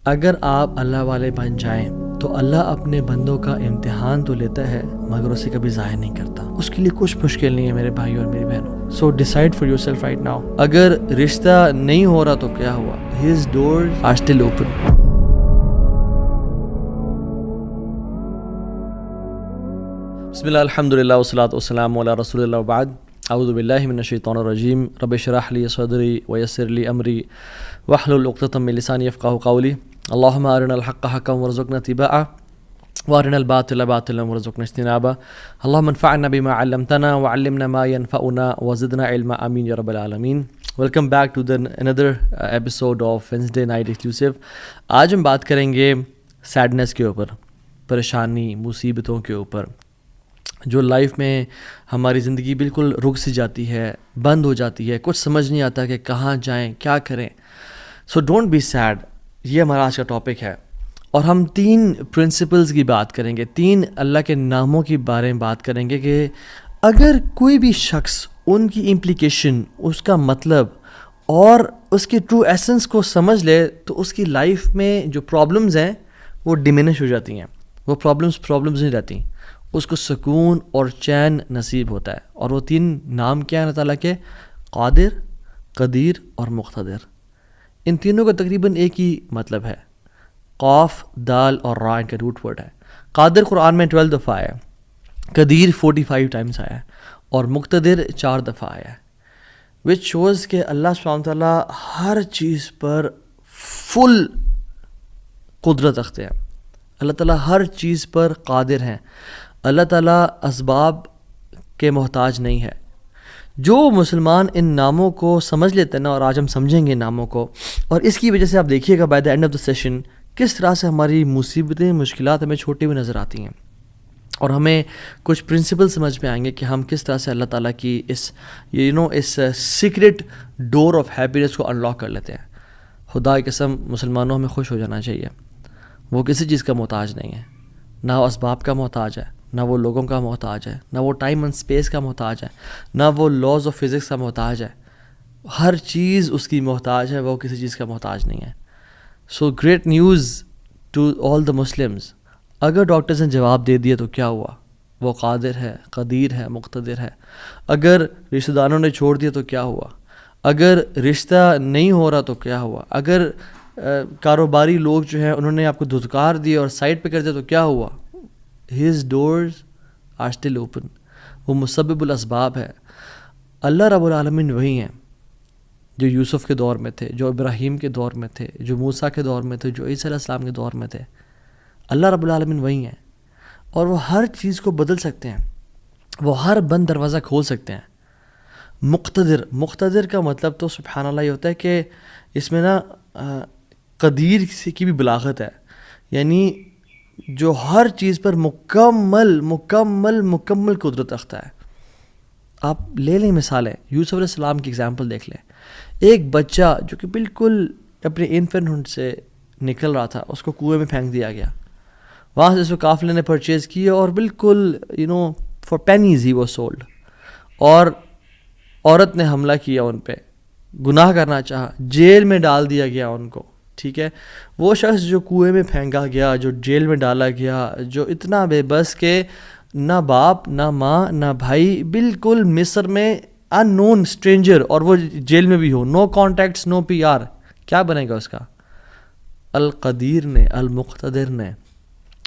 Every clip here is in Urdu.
اگر آپ اللہ والے بن جائیں تو اللہ اپنے بندوں کا امتحان تو لیتا ہے مگر اسے کبھی ضائع نہیں کرتا. اس کے لیے کچھ مشکل نہیں ہے میرے بھائی اور میری بہنوں. So decide for yourself right now. اگر رشتہ نہیں ہو رہا تو کیا ہوا؟ His doors are still open. بسم اللہ الحمد للہ والصلاۃ والسلام علی رسول اللہ وبعد. اعوذ باللہ من الشیطان الرجیم. رب اشرح لی صدری ویسر لی امری واحلل عقدۃ من لسانی یفقهوا قولی. اللهم ارنا الحق حقا وارزقنا اتباعه وارنا الباطل باطلا وارزقنا اجتنابه. اللهم انفعنا بما علمتنا وعلمنا ما ينفعنا وزدنا علما. آمین یا رب العالمین. Welcome back to another episode of Wednesday Night Exclusive. آج ہم بات کریں گے سیڈنس کے اوپر، پریشانی، مصیبتوں کے اوپر، جو لائف میں ہماری زندگی بالکل رک سی جاتی ہے، بند ہو جاتی ہے، کچھ سمجھ نہیں آتا کہ کہاں جائیں، کیا کریں. So don't be sad. یہ ہمارا آج کا ٹاپک ہے اور ہم 3 پرنسپلز کی بات کریں گے، 3 اللہ کے ناموں کے بارے میں بات کریں گے کہ اگر کوئی بھی شخص ان کی امپلیکیشن، اس کا مطلب اور اس کی ٹرو ایسنس کو سمجھ لے تو اس کی لائف میں جو پرابلمز ہیں وہ ڈیمینش ہو جاتی ہیں. وہ پرابلمز نہیں رہتی، اس کو سکون اور چین نصیب ہوتا ہے. اور وہ 3 نام کیا ہیں اللہ تعالیٰ کے؟ قادر، قدیر اور مقتدر. ان تینوں کا تقریباً ایک ہی مطلب ہے. قاف، دال اور را ان کا روٹ ورڈ ہے. قادر قرآن میں 12 دفعہ آیا ہے، قدیر 45 ٹائمز آیا ہے اور مقتدر 4 دفعہ آیا ہے. وچ شوز کہ اللہ سبحانہ تعالیٰ ہر چیز پر فل قدرت رکھتے ہیں. اللہ تعالیٰ ہر چیز پر قادر ہیں. اللہ تعالیٰ اسباب کے محتاج نہیں ہے. جو مسلمان ان ناموں کو سمجھ لیتے ہیں نا، اور آج ہم سمجھیں گے ناموں کو، اور اس کی وجہ سے آپ دیکھیے گا by the end of the session کس طرح سے ہماری مصیبتیں، مشکلات ہمیں چھوٹی ہوئی نظر آتی ہیں، اور ہمیں کچھ پرنسپل سمجھ میں آئیں گے کہ ہم کس طرح سے اللہ تعالیٰ کی اس سیکرٹ ڈور آف ہیپینس کو انلاک کر لیتے ہیں. خدا کی قسم مسلمانوں ہمیں خوش ہو جانا چاہیے. وہ کسی چیز کا محتاج نہیں ہے، نہ وہ اسباب کا محتاج ہے، نہ وہ لوگوں کا محتاج ہے، نہ وہ ٹائم اینڈ اسپیس کا محتاج ہے، نہ وہ لاز آف فزکس کا محتاج ہے. ہر چیز اس کی محتاج ہے، وہ کسی چیز کا محتاج نہیں ہے. So great news to all the Muslims. اگر ڈاکٹرز نے جواب دے دیا تو کیا ہوا؟ وہ قادر ہے، قدیر ہے، مقتدر ہے. اگر رشتہ داروں نے چھوڑ دیا تو کیا ہوا؟ اگر رشتہ نہیں ہو رہا تو کیا ہوا؟ اگر کاروباری لوگ جو ہیں انہوں نے آپ کو دھتکار دیا اور سائڈ پہ کر دیا تو کیا ہوا؟ His doors are still open. وہ مسبب الاسباب ہے. اللہ رب العالمین وہی ہیں جو یوسف کے دور میں تھے، جو ابراہیم کے دور میں تھے، جو موسیٰ کے دور میں تھے، جو عیسیٰ علیہ السلام کے دور میں تھے. اللہ رب العالمین وہی ہیں اور وہ ہر چیز کو بدل سکتے ہیں، وہ ہر بند دروازہ کھول سکتے ہیں. مقتدر کا مطلب تو سبحان اللہ یہ ہوتا ہے کہ اس میں نا قدیر کی بھی بلاغت ہے، یعنی جو ہر چیز پر مکمل قدرت رکھتا ہے. آپ لے لیں مثالیں، یوسف علیہ السلام کی اگزامپل دیکھ لیں. ایک بچہ جو کہ بالکل اپنے انفینٹ سے نکل رہا تھا، اس کو کنویں میں پھینک دیا گیا. وہاں سے اس کو قافلے نے پرچیز کیا اور بالکل for pennies he was sold. اور عورت نے حملہ کیا ان پہ، گناہ کرنا چاہا، جیل میں ڈال دیا گیا ان کو. ٹھیک ہے، وہ شخص جو کنویں میں پھینکا گیا، جو جیل میں ڈالا گیا، جو اتنا بے بس کہ نہ باپ نہ ماں نہ بھائی، بالکل مصر میں ان نون اسٹرینجر، اور وہ جیل میں بھی ہو، نو کانٹیکٹس، نو پی آر، کیا بنے گا اس کا؟ القدیر نے، المقتدر نے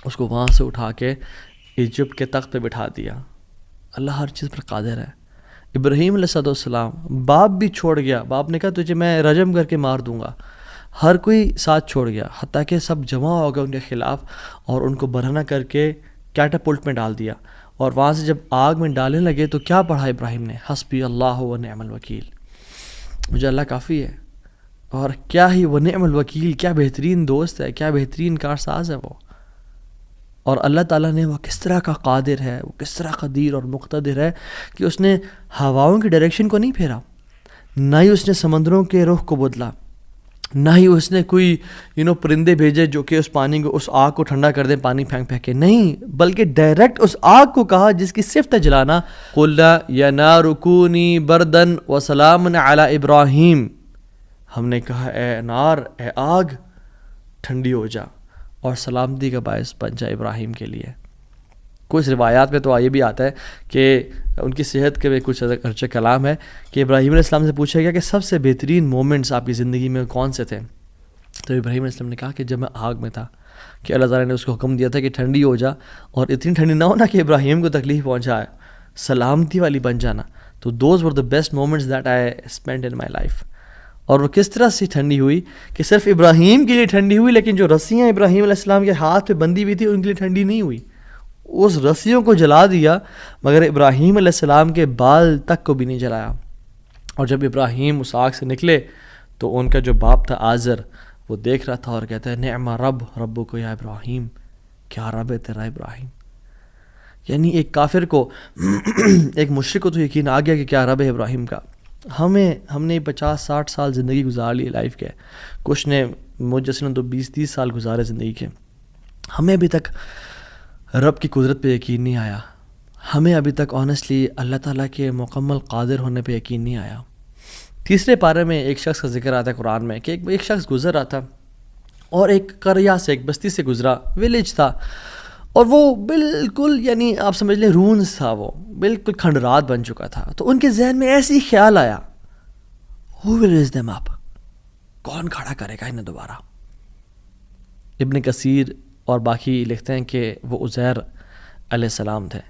اس کو وہاں سے اٹھا کے ایجپٹ کے تخت پہ بٹھا دیا. اللہ ہر چیز پر قادر ہے. ابراہیم علیہ السلام باپ بھی چھوڑ گیا، باپ نے کہا تجھے میں رجم کر کے مار دوں گا. ہر کوئی ساتھ چھوڑ گیا، حتیٰ کہ سب جمع ہو گئے ان کے خلاف اور ان کو برہنہ کر کے کیٹاپلٹ میں ڈال دیا. اور وہاں سے جب آگ میں ڈالنے لگے تو کیا پڑھا ابراہیم نے؟ حسبی اللہ و نعم الوکیل. مجھے اللہ کافی ہے. اور کیا ہی وہ نعم الوکیل، کیا بہترین دوست ہے، کیا بہترین کارساز ہے وہ. اور اللہ تعالیٰ نے وہ کس طرح کا قادر ہے، وہ کس طرح قدیر اور مقتدر ہے کہ اس نے ہواؤں کی ڈائریکشن کو نہیں پھیرا، نہ ہی اس نے سمندروں کے رخ کو بدلا، نہ ہی اس نے کوئی پرندے بھیجے جو کہ اس پانی کو، اس آگ کو ٹھنڈا کر دیں پانی پھینک پھینک کے. نہیں، بلکہ ڈائریکٹ اس آگ کو کہا جس کی صفت ہے جلانا، قُلْنَا يَا نَارُ كُونِي بَرْدًا وَسَلَامًا عَلَىٰ إِبْرَاهِيمَ. ہم نے کہا اے نار، اے آگ، ٹھنڈی ہو جا اور سلامتی کا باعث بن جا ابراہیم کے لیے. کچھ روایات میں تو یہ بھی آتا ہے کہ ان کی صحت کے بھی کچھ ارچہ کلام ہے کہ ابراہیم علیہ السلام سے پوچھا گیا کہ سب سے بہترین مومنٹس آپ کی زندگی میں کون سے تھے؟ تو ابراہیم علیہ السلام نے کہا کہ جب میں آگ میں تھا کہ اللہ تعالیٰ نے اس کو حکم دیا تھا کہ ٹھنڈی ہو جا، اور اتنی ٹھنڈی نہ ہونا کہ ابراہیم کو تکلیف پہنچائے، سلامتی والی بن جانا. تو those were the best moments that I spend in my life. اور وہ کس طرح سے ٹھنڈی ہوئی کہ صرف ابراہیم کے لیے ٹھنڈی ہوئی، لیکن جو رسیاں ابراہیم علیہ السلام کے ہاتھ پہ بندھی ہوئی تھی ان کے لیے ٹھنڈی نہیں ہوئی. اس رسیوں کو جلا دیا مگر ابراہیم علیہ السلام کے بال تک کو بھی نہیں جلایا. اور جب ابراہیم اس آگ سے نکلے تو ان کا جو باپ تھا آزر وہ دیکھ رہا تھا اور کہتا ہے نعم رب کو یا ابراہیم، کیا رب ہے تیرا ابراہیم. یعنی ایک کافر کو ایک مشرک کو تو یقین آ گیا کہ کیا رب ہے ابراہیم کا. ہم نے 50-60 سال زندگی گزار لی لائف کے، کچھ نے مجھ جیسے نے تو 20-30 سال گزارے زندگی کے. ہمیں ابھی تک رب کی قدرت پہ یقین نہیں آیا. ہمیں ابھی تک آنیسٹلی اللہ تعالیٰ کے مکمل قادر ہونے پہ یقین نہیں آیا. تیسرے پارے میں ایک شخص کا ذکر آتا ہے قرآن میں کہ ایک شخص گزر رہا تھا اور ایک قریہ سے، ایک بستی سے گزرا، ویلیج تھا، اور وہ بالکل یعنی آپ سمجھ لیں رونز تھا، وہ بالکل کھنڈرات بن چکا تھا. تو ان کے ذہن میں ایسی خیال آیا who will raise them up، کون کھڑا کرے گا انہیں دوبارہ. ابن کثیر اور باقی لکھتے ہیں کہ وہ عزیر علیہ السلام تھے.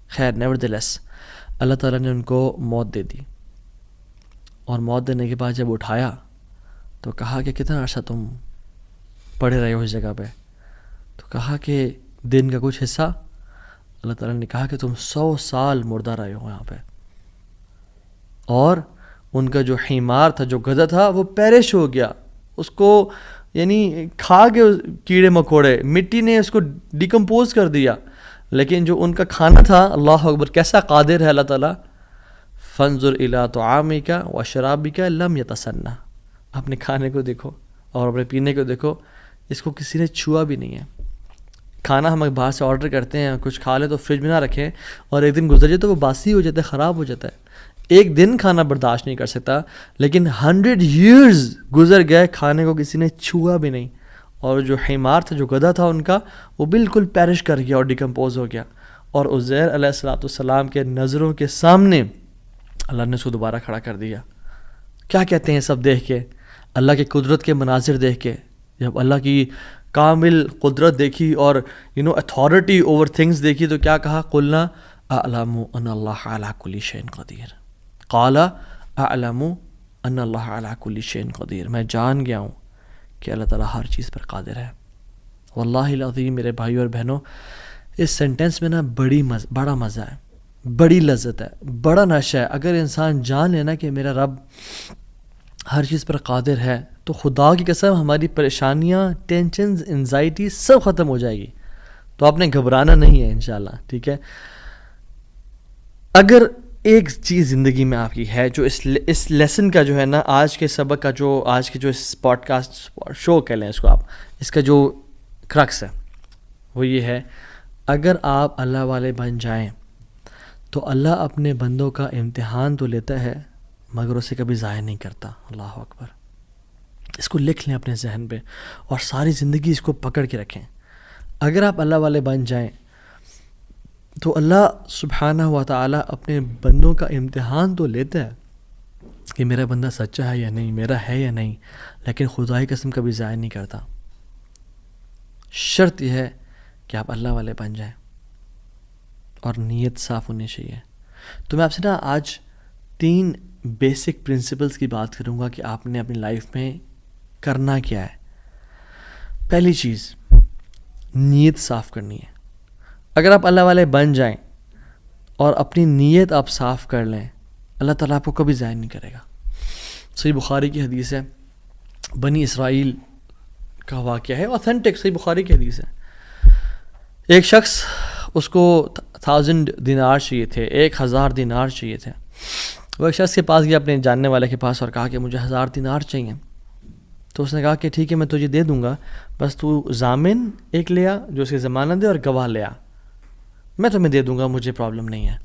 خیر نیورتھلیس اللہ تعالیٰ نے ان کو موت دے دی، اور موت دینے کے بعد جب اٹھایا تو کہا کہ کتنا عرصہ تم پڑے رہے ہو اس جگہ پہ؟ تو کہا کہ دن کا کچھ حصہ. اللہ تعالیٰ نے کہا کہ تم 100 سال مردہ رہے ہو یہاں پہ. اور ان کا جو حمار تھا، جو گدھا تھا، وہ پیرش ہو گیا. اس کو یعنی کھا کے کیڑے مکوڑے، مٹی نے اس کو ڈیکمپوز کر دیا. لیکن جو ان کا کھانا تھا، اللہ اکبر کیسا قادر ہے اللہ تعالیٰ. فانظر الی طعامک و شرابک لم یتسنہ، اپنے کھانے کو دیکھو اور اپنے پینے کو دیکھو، اس کو کسی نے چھوا بھی نہیں ہے. کھانا ہم باہر سے آرڈر کرتے ہیں، کچھ کھا لیں تو فریج میں نہ رکھیں، اور ایک دن گزر جائے تو وہ باسی ہو جاتا ہے، خراب ہو جاتا ہے. ایک دن کھانا برداشت نہیں کر سکتا، لیکن 100 years گزر گئے، کھانے کو کسی نے چھوا بھی نہیں. اور جو حمار تھا، جو گدھا تھا ان کا، وہ بالکل پیرش کر گیا اور ڈیکمپوز ہو گیا. اور عزیر علیہ السلام کے نظروں کے سامنے اللہ نے اس کو دوبارہ کھڑا کر دیا. کیا کہتے ہیں سب دیکھ کے، اللہ کی قدرت کے مناظر دیکھ کے، جب اللہ کی کامل قدرت دیکھی اور اتھارٹی اوور تھنگس دیکھی تو کیا کہا؟ قلنا اعلم ان اللہ علی کل شیء قدیر. قال اعلم ان اللہ علی کل شیء قدیر، میں جان گیا ہوں کہ اللہ تعالیٰ ہر چیز پر قادر ہے. واللہ العظیم میرے بھائیو اور بہنوں، اس سینٹنس میں نا بڑا مزہ ہے، بڑی لذت ہے، بڑا نشہ ہے. اگر انسان جان لینا کہ میرا رب ہر چیز پر قادر ہے تو خدا کی قسم ہماری پریشانیاں، ٹینشنز، انزائٹی سب ختم ہو جائے گی. تو آپ نے گھبرانا نہیں ہے انشاءاللہ، ٹھیک ہے. اگر ایک چیز زندگی میں آپ کی ہے جو اس لیسن کا جو ہے نا، آج کے سبق کا جو آج کے جو اس پوڈ کاسٹ شو کہہ لیں اس کو آپ، اس کا جو کرکس ہے وہ یہ ہے، اگر آپ اللہ والے بن جائیں تو اللہ اپنے بندوں کا امتحان تو لیتا ہے مگر اسے کبھی ضائع نہیں کرتا. اللہ اکبر. اس کو لکھ لیں اپنے ذہن پہ اور ساری زندگی اس کو پکڑ کے رکھیں. اگر آپ اللہ والے بن جائیں تو اللہ سبحانہ و تعالیٰ اپنے بندوں کا امتحان تو لیتا ہے کہ میرا بندہ سچا ہے یا نہیں، میرا ہے یا نہیں، لیکن خدا کی قسم کبھی ضائع نہیں کرتا. شرط یہ ہے کہ آپ اللہ والے بن جائیں اور نیت صاف ہونی چاہیے. تو میں آپ سے نا آج 3 بیسک پرنسپلز کی بات کروں گا کہ آپ نے اپنی لائف میں کرنا کیا ہے. پہلی چیز، نیت صاف کرنی ہے. اگر آپ اللہ والے بن جائیں اور اپنی نیت آپ صاف کر لیں، اللہ تعالیٰ آپ کو کبھی ضائع نہیں کرے گا. صحیح بخاری کی حدیث ہے، بنی اسرائیل کا واقعہ ہے، اوتھینٹک صحیح بخاری کی حدیث ہے. ایک شخص، اس کو 1000 دینار چاہیے تھے، 1000 دینار چاہیے تھے. وہ ایک شخص کے پاس گیا، اپنے جاننے والے کے پاس، اور کہا کہ مجھے 1000 دینار چاہیے. تو اس نے کہا کہ ٹھیک ہے میں تجھے دے دوں گا، بس تو ضامن ایک لیا جو اس کی ضمانت دے اور گواہ لیا، میں تمہیں دے دوں گا، مجھے پرابلم نہیں ہے.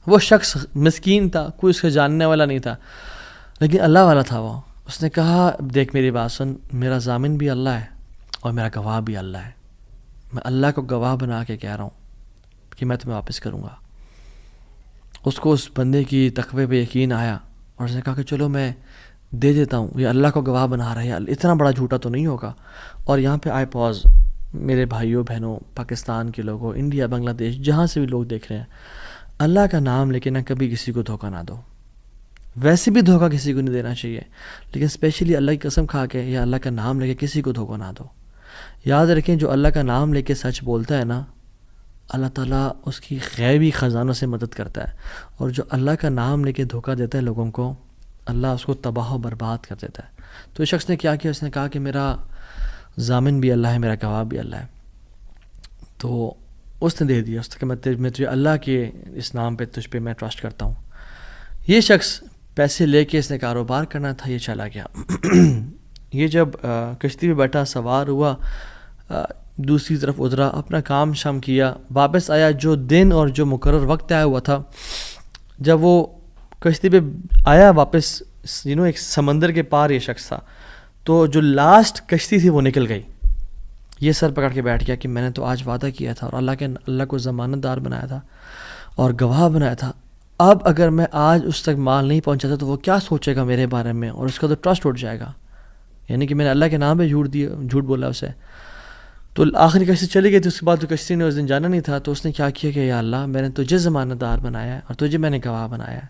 وہ شخص مسکین تھا، کوئی اس کے جاننے والا نہیں تھا، لیکن اللہ والا تھا وہ. اس نے کہا دیکھ میری بات سن، میرا ضامن بھی اللہ ہے اور میرا گواہ بھی اللہ ہے. میں اللہ کو گواہ بنا کے کہہ رہا ہوں کہ میں تمہیں واپس کروں گا. اس کو اس بندے کی تقوی پہ یقین آیا اور اس نے کہا کہ چلو میں دے دیتا ہوں, یہ اللہ کو گواہ بنا رہا ہے, اتنا بڑا جھوٹا تو نہیں ہوگا. اور یہاں پہ آئے پاز, میرے بھائیوں بہنوں, پاکستان کے لوگوں, انڈیا, بنگلہ دیش, جہاں سے بھی لوگ دیکھ رہے ہیں, اللہ کا نام لے کے نہ کبھی کسی کو دھوکہ نہ دو. ویسے بھی دھوکہ کسی کو نہیں دینا چاہیے, لیکن اسپیشلی اللہ کی قسم کھا کے یا اللہ کا نام لے کے کسی کو دھوکہ نہ دو. یاد رکھیں جو اللہ کا نام لے کے سچ بولتا ہے نا, اللہ تعالیٰ اس کی غیبی خزانوں سے مدد کرتا ہے. اور جو اللہ کا نام لے کے دھوکہ دیتا ہے لوگوں کو, اللہ اس کو تباہ و برباد کر دیتا ہے. تو اس شخص نے کیا کیا, اس نے کہا کہ میرا ضامن بھی اللہ ہے, میرا گواہ بھی اللہ ہے. تو اس نے دے دیا, اس نے کہ میں تجھے اللہ کے اس نام پہ تجھ پہ میں ٹرسٹ کرتا ہوں. یہ شخص پیسے لے کے اس نے کاروبار کرنا تھا, یہ چلا گیا. یہ جب کشتی پہ بیٹھا, سوار ہوا, دوسری طرف اترا, اپنا کام شام کیا, واپس آیا. جو دن اور جو مقرر وقت آیا ہوا تھا, جب وہ کشتی پہ آیا واپس, ایک سمندر کے پار یہ شخص تھا, تو جو لاسٹ کشتی تھی وہ نکل گئی. یہ سر پکڑ کے بیٹھ گیا کہ میں نے تو آج وعدہ کیا تھا اور اللہ کو ضمانت دار بنایا تھا اور گواہ بنایا تھا. اب اگر میں آج اس تک مال نہیں پہنچاتا تو وہ کیا سوچے گا میرے بارے میں, اور اس کا تو ٹرسٹ اٹھ جائے گا, یعنی کہ میں نے اللہ کے نام پہ جھوٹ بولا اسے. تو آخری کشتی چلی گئی تھی. اس کے بعد تو کشتی نے اس دن جانا نہیں تھا, تو اس نے کیا کیا کہ یا اللہ میں نے تجھے ضمانت دار بنایا ہے اور تجھے میں نے گواہ بنایا ہے,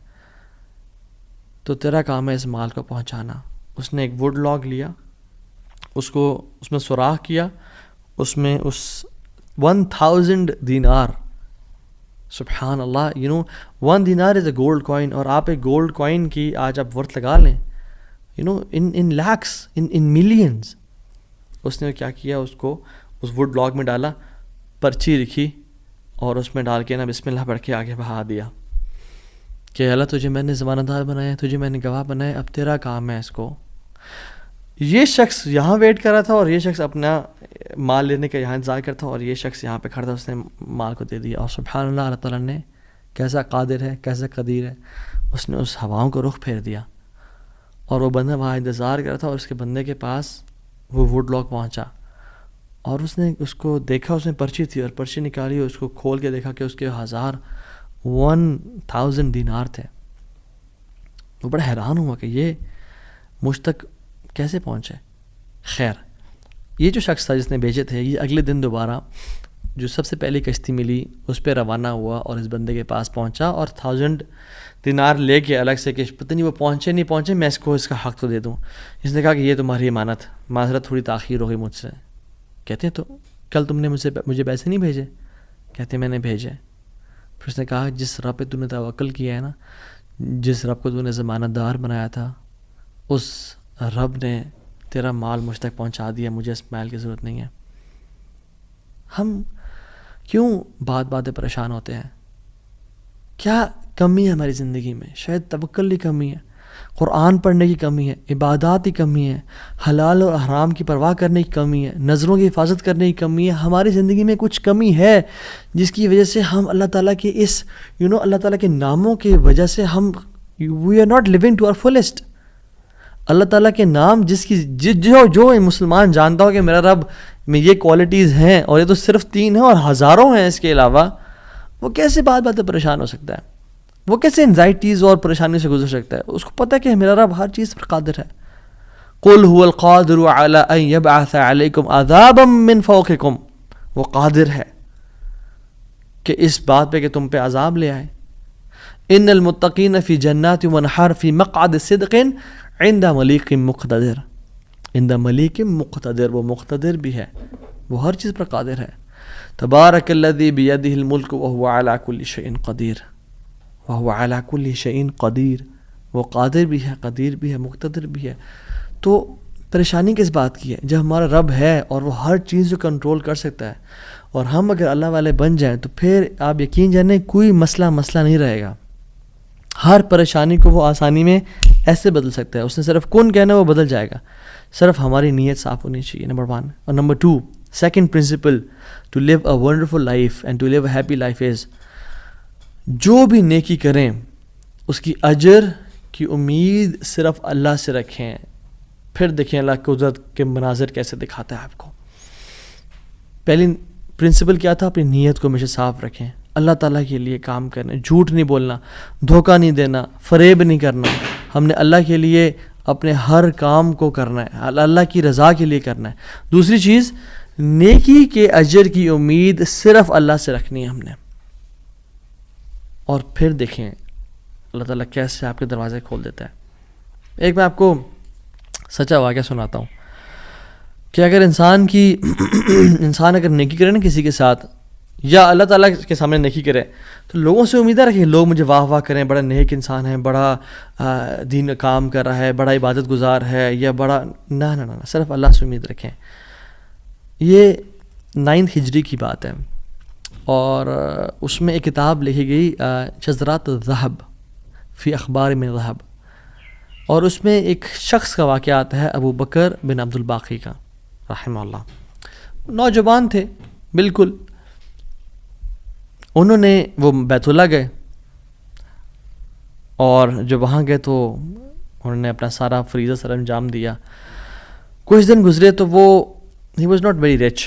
تو تیرا کام ہے اس مال کو پہنچانا. اس نے ایک ووڈ لاگ لیا, اس میں سوراخ کیا, اس میں اس 1000 دینار, سبحان اللہ, 1 دینار از اے گولڈ کوائن. اور آپ ایک گولڈ کوائن کی آج آپ ورتھ لگا لیں, ان لیکس, ان ملینز. اس نے کیا کیا, اس کو اس ووڈ لاگ میں ڈالا, پرچی لکھی اور اس میں ڈال کے نا بسم اللہ پڑھ کے آگے بہا دیا کہ اللہ تجھے میں نے ضمانت دار بنایا, تجھے میں نے گواہ بنایا, اب تیرا کام ہے اس کو. یہ شخص یہاں ویٹ کر رہا تھا اور یہ شخص اپنا مال لینے کا یہاں انتظار کرتا, اور یہ شخص یہاں پہ کھڑا تھا, اس نے مال کو دے دیا. اور سبحان اللہ, اللہ تعالیٰ نے کیسا قادر ہے, کیسا قدیر ہے, اس نے اس ہواؤں کو رخ پھیر دیا. اور وہ بندہ وہاں انتظار کر رہا تھا, اور اس کے بندے کے پاس وہ ووڈ لاگ پہنچا, اور اس نے اس کو دیکھا, اس میں پرچی تھی, اور پرچی نکالی, اور اس کو کھول کے دیکھا کہ اس کے 1000 دینار تھے. وہ بڑا حیران ہوا کہ یہ مجھ تک کیسے پہنچے. خیر, یہ جو شخص تھا جس نے بھیجے تھے, یہ اگلے دن دوبارہ جو سب سے پہلی کشتی ملی اس پہ روانہ ہوا اور اس بندے کے پاس پہنچا, اور 1000 دینار لے کے الگ سے کہ پتہ نہیں وہ پہنچے نہیں پہنچے, میں اس کو اس کا حق تو دے دوں. اس نے کہا کہ یہ تمہاری امانت, معذرت تھوڑی تاخیر ہو گئی مجھ سے. کہتے ہیں تو کل تم نے مجھے پیسے نہیں بھیجے؟ کہتے ہیں میں نے بھیجے. پھر اس نے کہا جس رب پہ تو نے توکل کیا ہے نا, جس رب کو تو نے ضمانت دار بنایا تھا, اس رب نے تیرا مال مجھ تک پہنچا دیا, مجھے اس مال کی ضرورت نہیں ہے. ہم کیوں بات پریشان ہوتے ہیں؟ کیا کمی ہے ہماری زندگی میں؟ شاید توکل کی کمی ہے, قرآن پڑھنے کی کمی ہے, عبادات کی کمی ہے, حلال اور حرام کی پرواہ کرنے کی کمی ہے, نظروں کی حفاظت کرنے کی کمی ہے. ہماری زندگی میں کچھ کمی ہے جس کی وجہ سے ہم اللہ تعالیٰ کے اس اللہ تعالیٰ کے ناموں کی وجہ سے ہم we are not living to our fullest. اللہ تعالیٰ کے نام جس کی جو مسلمان جانتا ہو کہ میرا رب میں یہ کوالٹیز ہیں, اور یہ تو صرف 3 ہیں اور ہزاروں ہیں اس کے علاوہ, وہ کیسے بات پریشان ہو سکتا ہے؟ وہ کیسے انزائٹیز اور پریشانی سے گزر سکتا ہے؟ اس کو پتہ ہے کہ میرا رب ہر چیز پر قادر ہے. قُلْ هُوَ الْقَادِرُ عَلَىٰ أَن يَبْعَثَ عَلَيْكُمْ عَذَابًا مِّن فَوْقِكُمْ. وہ قادر ہے کہ اس بات پہ کہ تم پہ عذاب لے آئے. إِنَّ الْمُتَّقِينَ فِي جَنَّاتٍ وَنَحَرٍ فِي مَقْعَدِ صِدْقٍ عِنْدَ مَلِيكٍ مُقْتَدِرٍ. عِنْدَ مَلِيكٍ مُقْتَدِرٍ, وہ مقتدر بھی ہے, وہ ہر چیز پر قادر ہے. تبارک الذی بیدہ الملک وہو علی کل شیء قدیر. وہو علی کل شیء قدیر, وہ قادر بھی ہے, قدیر بھی ہے, مقتدر بھی ہے. تو پریشانی کس بات کی ہے جب ہمارا رب ہے اور وہ ہر چیز کو کنٹرول کر سکتا ہے, اور ہم اگر اللہ والے بن جائیں تو پھر آپ یقین جانیں کوئی مسئلہ نہیں رہے گا. ہر پریشانی کو وہ آسانی میں ایسے بدل سکتا ہے. اس نے صرف کن کہنا وہ بدل جائے گا, صرف ہماری نیت صاف ہونی چاہیے, نمبر 1. اور number 2, second principle to live a wonderful life and to live a happy life is, جو بھی نیکی کریں اس کی اجر کی امید صرف اللہ سے رکھیں. پھر دیکھیں اللہ قدرت کے مناظر کیسے دکھاتا ہے آپ کو. پہلی پرنسپل کیا تھا؟ اپنی نیت کو ہمیشہ صاف رکھیں، اللہ تعالیٰ کے لیے کام کرنا، جھوٹ نہیں بولنا، دھوکہ نہیں دینا، فریب نہیں کرنا. ہم نے اللہ کے لیے اپنے ہر کام کو کرنا ہے، اللہ کی رضا کے لیے کرنا ہے. دوسری چیز، نیکی کے اجر کی امید صرف اللہ سے رکھنی ہے ہم نے. اور پھر دیکھیں اللہ تعالیٰ کیسے آپ کے دروازے کھول دیتا ہے. ایک میں آپ کو سچا واقعہ سناتا ہوں کہ اگر انسان اگر نیکی کرے نا کسی کے ساتھ، یا اللہ تعالیٰ کے سامنے نیکی کرے، تو لوگوں سے امیدیں رکھیں لوگ مجھے واہ واہ کریں، بڑا نیک انسان ہے، بڑا دین کام کر رہا ہے، بڑا عبادت گزار ہے، یا بڑا نہ صرف اللہ سے امید رکھیں. یہ 9 ہجری کی بات ہے، اور اس میں ایک کتاب لکھی گئی شذرات الذہب فی اخبار من ذہب، اور اس میں ایک شخص کا واقعہ آتا ہے، ابو بکر بن عبد الباقی کا رحمہ اللہ. نوجوان تھے بالکل. انہوں نے وہ بیت اللہ گئے، اور جب وہاں گئے تو انہوں نے اپنا سارا فریضہ سر انجام دیا. کچھ دن گزرے تو وہ he was not very rich.